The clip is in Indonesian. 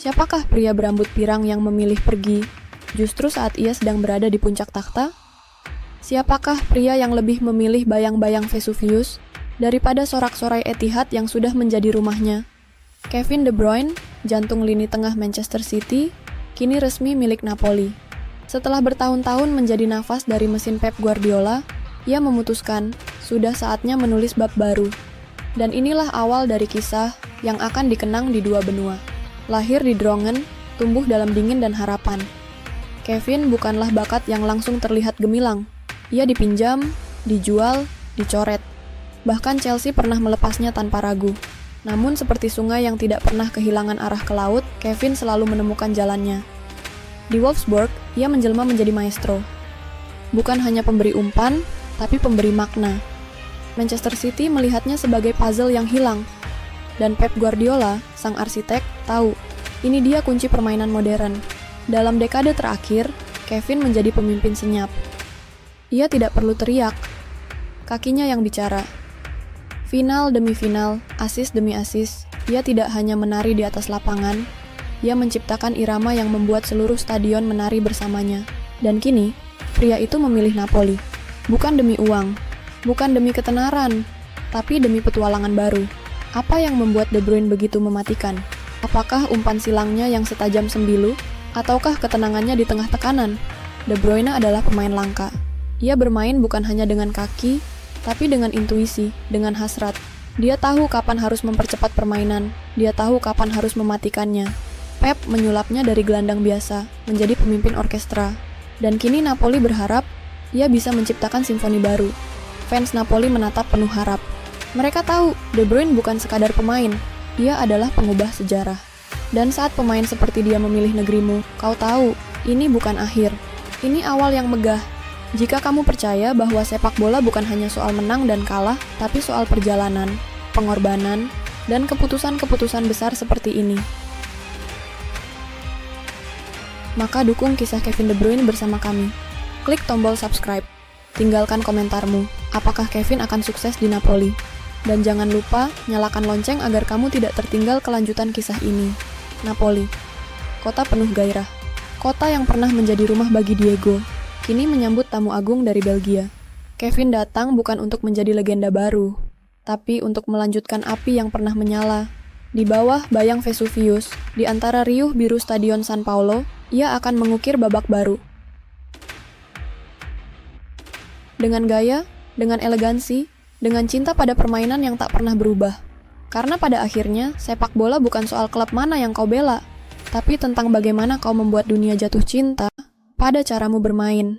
Siapakah pria berambut pirang yang memilih pergi justru saat ia sedang berada di puncak takhta? Siapakah pria yang lebih memilih bayang-bayang Vesuvius daripada sorak-sorai Etihad yang sudah menjadi rumahnya? Kevin De Bruyne, jantung lini tengah Manchester City, kini resmi milik Napoli. Setelah bertahun-tahun menjadi nafas dari mesin Pep Guardiola, ia memutuskan sudah saatnya menulis bab baru. Dan inilah awal dari kisah yang akan dikenang di dua benua. Lahir di Drongen, tumbuh dalam dingin dan harapan. Kevin bukanlah bakat yang langsung terlihat gemilang. Ia dipinjam, dijual, dicoret. Bahkan Chelsea pernah melepasnya tanpa ragu. Namun seperti sungai yang tidak pernah kehilangan arah ke laut, Kevin selalu menemukan jalannya. Di Wolfsburg, ia menjelma menjadi maestro. Bukan hanya pemberi umpan, tapi pemberi makna. Manchester City melihatnya sebagai puzzle yang hilang. Dan Pep Guardiola, sang arsitek, tahu, ini dia kunci permainan modern. Dalam dekade terakhir, Kevin menjadi pemimpin senyap. Ia tidak perlu teriak. Kakinya yang bicara. Final demi final, asis demi asis, ia tidak hanya menari di atas lapangan, ia menciptakan irama yang membuat seluruh stadion menari bersamanya. Dan kini, pria itu memilih Napoli. Bukan demi uang, bukan demi ketenaran, tapi demi petualangan baru. Apa yang membuat De Bruyne begitu mematikan? Apakah umpan silangnya yang setajam sembilu? Ataukah ketenangannya di tengah tekanan? De Bruyne adalah pemain langka. Ia bermain bukan hanya dengan kaki, tapi dengan intuisi, dengan hasrat. Dia tahu kapan harus mempercepat permainan, dia tahu kapan harus mematikannya. Pep menyulapnya dari gelandang biasa, menjadi pemimpin orkestra. Dan kini Napoli berharap, ia bisa menciptakan simfoni baru. Fans Napoli menatap penuh harap. Mereka tahu, De Bruyne bukan sekadar pemain, ia adalah pengubah sejarah. Dan saat pemain seperti dia memilih negerimu, kau tahu, ini bukan akhir. Ini awal yang megah. Jika kamu percaya bahwa sepak bola bukan hanya soal menang dan kalah, tapi soal perjalanan, pengorbanan, dan keputusan-keputusan besar seperti ini. Maka dukung kisah Kevin De Bruyne bersama kami. Klik tombol subscribe. Tinggalkan komentarmu, apakah Kevin akan sukses di Napoli? Dan jangan lupa nyalakan lonceng agar kamu tidak tertinggal kelanjutan kisah ini. Napoli, kota penuh gairah. Kota yang pernah menjadi rumah bagi Diego, kini menyambut tamu agung dari Belgia. Kevin datang bukan untuk menjadi legenda baru, tapi untuk melanjutkan api yang pernah menyala. Di bawah bayang Vesuvius, di antara riuh biru Stadion San Paolo, ia akan mengukir babak baru. Dengan gaya, dengan elegansi, dengan cinta pada permainan yang tak pernah berubah. Karena pada akhirnya, sepak bola bukan soal klub mana yang kau bela, tapi tentang bagaimana kau membuat dunia jatuh cinta pada caramu bermain.